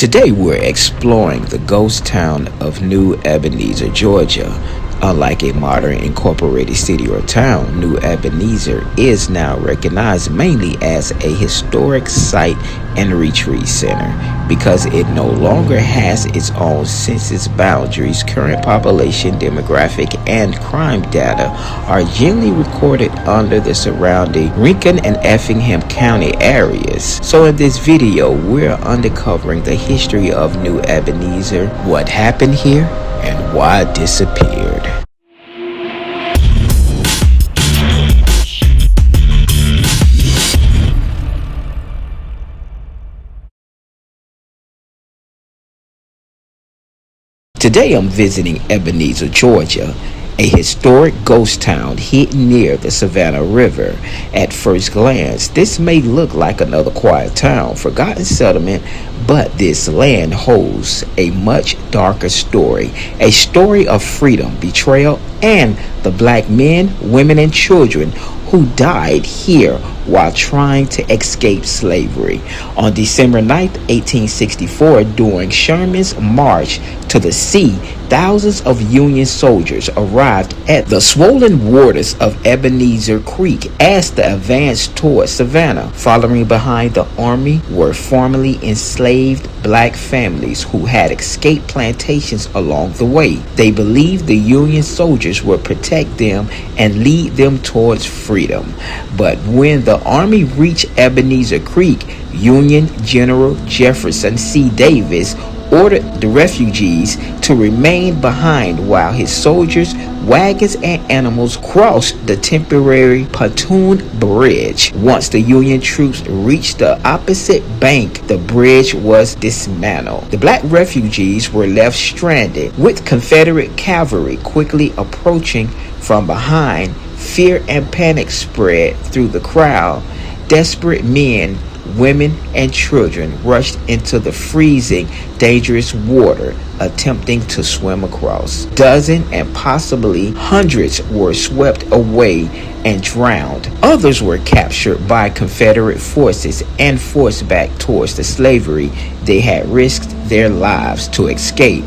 Today we're exploring the ghost town of New Ebenezer, Georgia. Unlike a modern incorporated city or town, New Ebenezer is now recognized mainly as a historic site and retreat center. Because it no longer has its own census boundaries, current population, demographic, and crime data are generally recorded under the surrounding Lincoln and Effingham County areas. So in this video, we're uncovering the history of New Ebenezer, what happened here, and why it disappeared. Today I'm visiting Ebenezer, Georgia, a historic ghost town hidden near the Savannah River. At first glance, this may look like another quiet town, forgotten settlement, but this land holds a much darker story, a story of freedom, betrayal, and the black men, women, and children who died here while trying to escape slavery. On December 9th, 1864, during Sherman's march to the sea, thousands of Union soldiers arrived at the swollen waters of Ebenezer Creek as they advanced toward Savannah. Following behind the army were formerly enslaved black families who had escaped plantations along the way. They believed the Union soldiers would protect them and lead them towards freedom. But when the army reached Ebenezer Creek, Union General Jefferson C. Davis ordered the refugees to remain behind while his soldiers, wagons, and animals crossed the temporary Pontoon bridge. Once the Union troops reached the opposite bank, the bridge was dismantled. The black refugees were left stranded, with Confederate cavalry quickly approaching from behind. Fear and panic spread through the crowd. Desperate men, women, and children rushed into the freezing, dangerous water, attempting to swim across. Dozens and possibly hundreds were swept away and drowned. Others were captured by Confederate forces and forced back towards the slavery they had risked their lives to escape.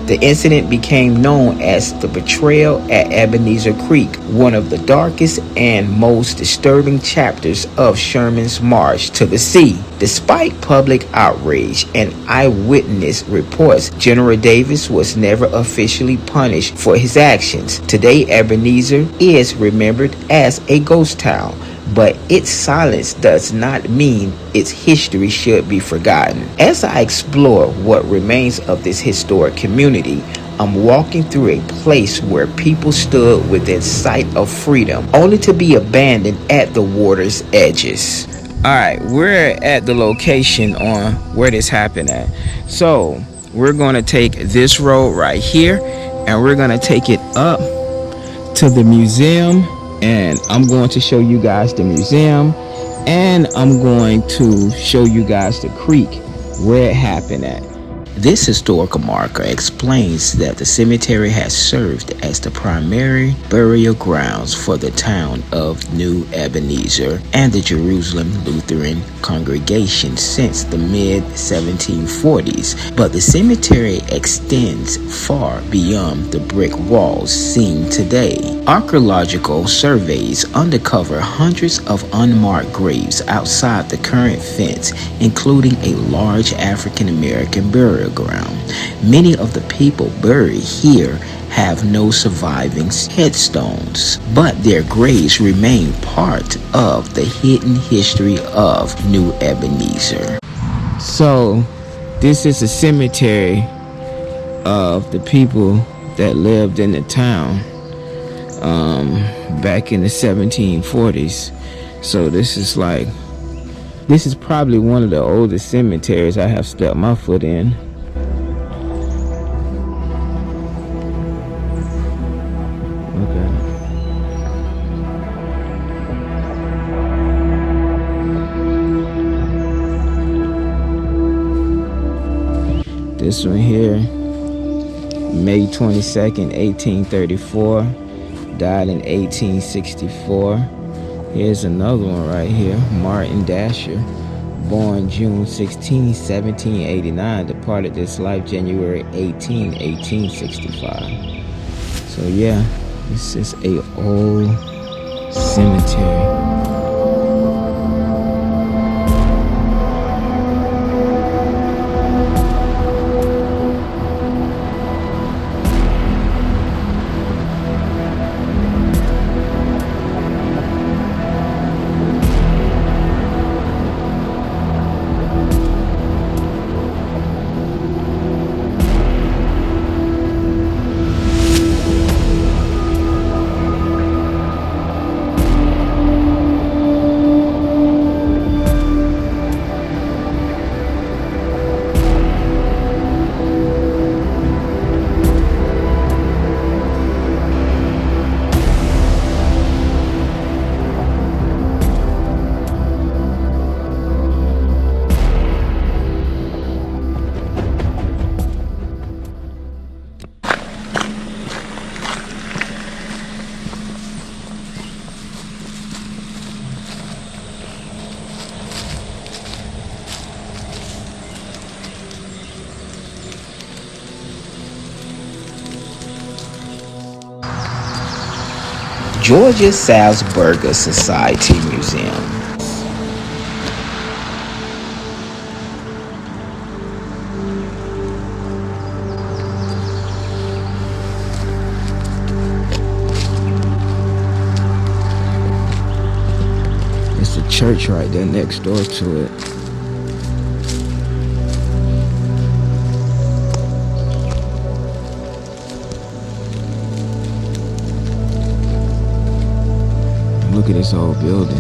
The incident became known as the Betrayal at Ebenezer Creek, one of the darkest and most disturbing chapters of Sherman's march to the sea. Despite public outrage and eyewitness reports, General Davis was never officially punished for his actions. Today, Ebenezer is remembered as a ghost town, but its silence does not mean its history should be forgotten. As I explore what remains of this historic community, I'm walking through a place where people stood within sight of freedom, only to be abandoned at the water's edges. Alright, we're at the location on where this happened at. So, we're going to take this road right here, and we're going to take it up to the museum. And I'm going to show you guys the museum, and I'm going to show you guys the creek where it happened at. This historical marker explains that the cemetery has served as the primary burial grounds for the town of New Ebenezer and the Jerusalem Lutheran congregation since the mid-1740s. But the cemetery extends far beyond the brick walls seen today. Archaeological surveys uncover hundreds of unmarked graves outside the current fence, including a large African American burial ground. Many of the people buried here have no surviving headstones, but their graves remain part of the hidden history of New Ebenezer. So, this is a cemetery of the people that lived in the town back in the 1740s. So this is probably one of the oldest cemeteries I have stepped my foot in. This one here, May 22nd, 1834, died in 1864. Here's another one right here, Martin Dasher, Born June 16, 1789, departed this life January 18, 1865. So yeah, this is a old cemetery. Georgia Salzburgers Society Museum. It's a church right there next door to it. Look at this old building.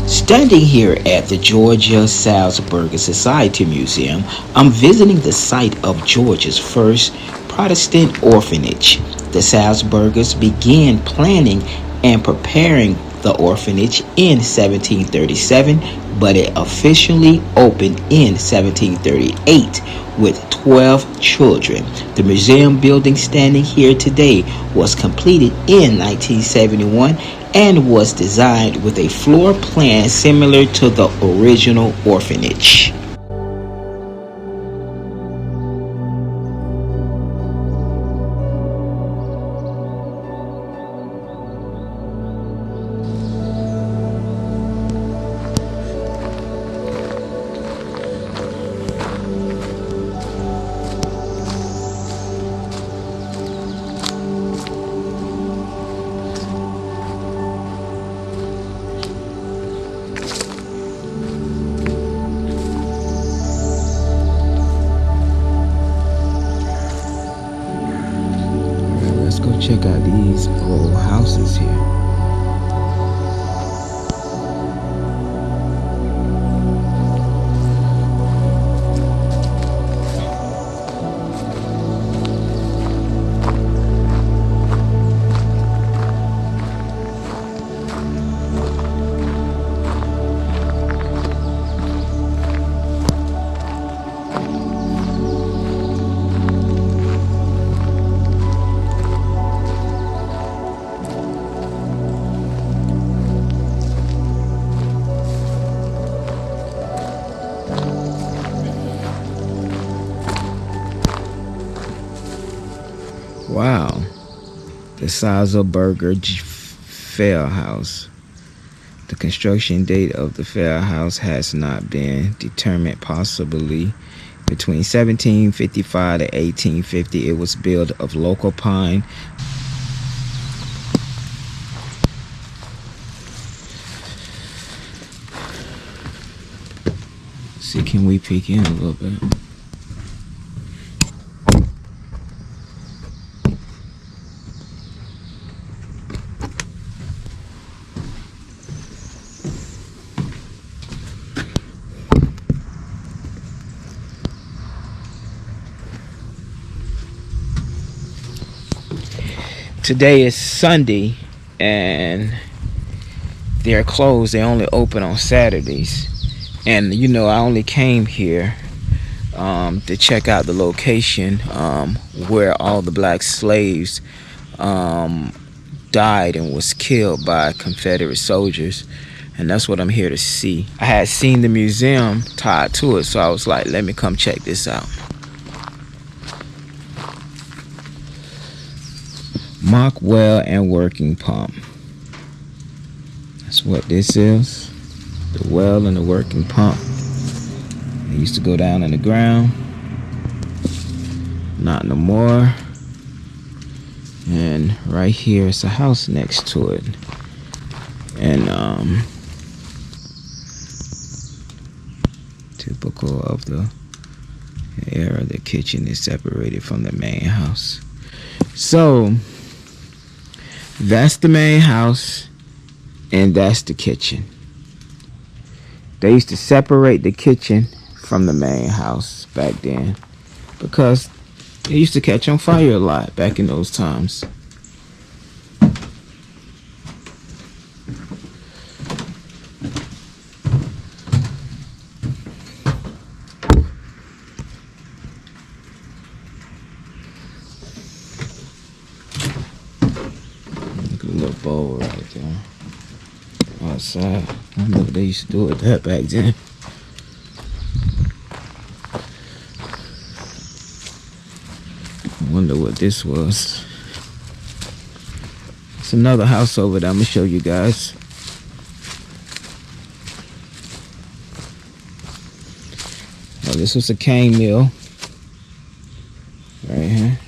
Standing here at the Georgia Salzburger Society Museum, I'm visiting the site of Georgia's first Protestant orphanage. The Salzburgers began planning and preparing the orphanage in 1737, but it officially opened in 1738 with 12 children. The museum building standing here today was completed in 1971 and was designed with a floor plan similar to the original orphanage. Check out these old houses here. Wow, the Salzburger Fair House. The construction date of the fair house has not been determined, possibly between 1755 to 1850. It was built of local pine. See, can we peek in a little bit? Today is Sunday and they're closed. They only open on Saturdays. And you know, I only came here to check out the location where all the black slaves died and was killed by Confederate soldiers. And that's what I'm here to see. I had seen the museum tied to it, so I was like, let me come check this out. Mock well and working pump. That's what this is. The well and the working pump. It used to go down in the ground. Not no more. And right here is a house next to it. And typical of the era, the kitchen is separated from the main house. So that's the main house and that's the kitchen. They used to separate the kitchen from the main house back then because it used to catch on fire a lot back in those times. Little bowl right there outside. I don't know what they used to do with that back then. I wonder what this was. It's another house over there. I'm gonna show you guys. Oh, this was a cane mill right here.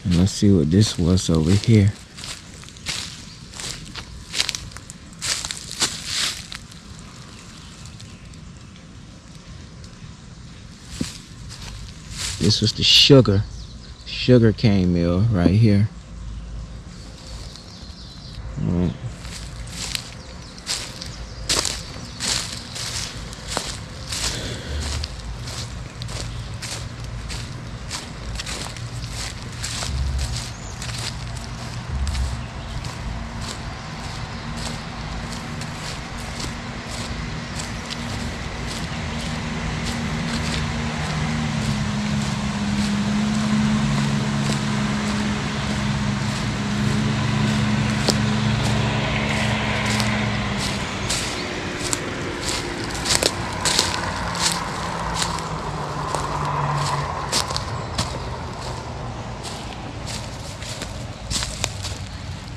And let's see what this was over here. This was the sugar cane mill right here. All right.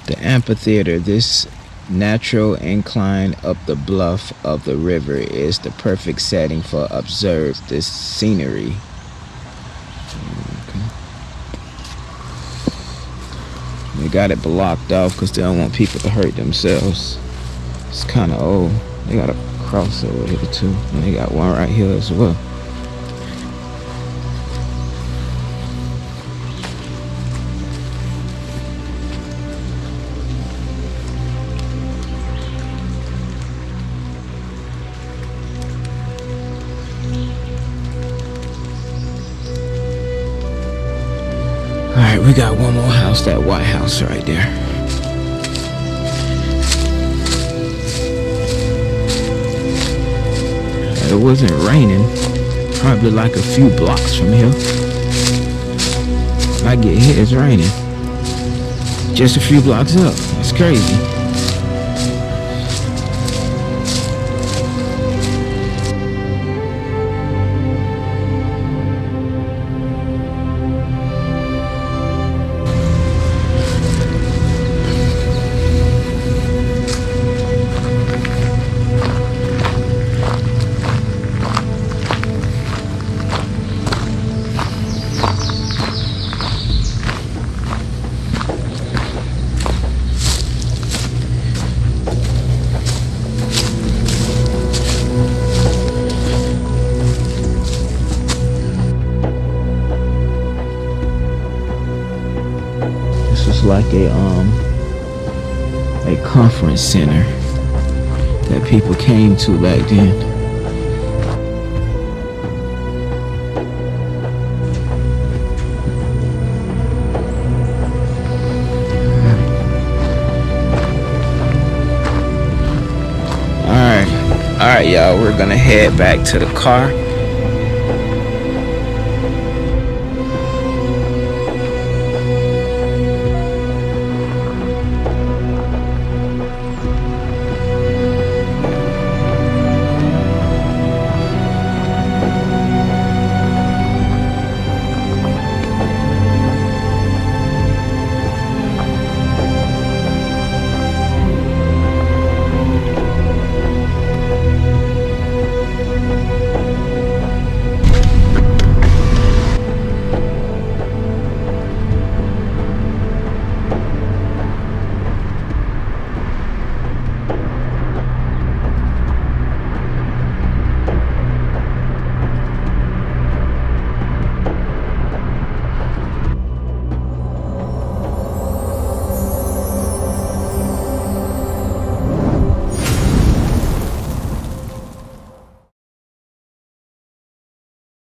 The amphitheater, this natural incline up the bluff of the river, is the perfect setting for observe this scenery. Okay. They got it blocked off because they don't want people to hurt themselves. It's kind of old. They got a cross over here too, and they got one right here as well. Alright, we got one more house, that White House right there. It wasn't raining, probably like a few blocks from here. If I get hit, it's raining. Just a few blocks up, that's crazy. Like a conference center that people came to back then. All right, y'all, we're gonna head back to the car.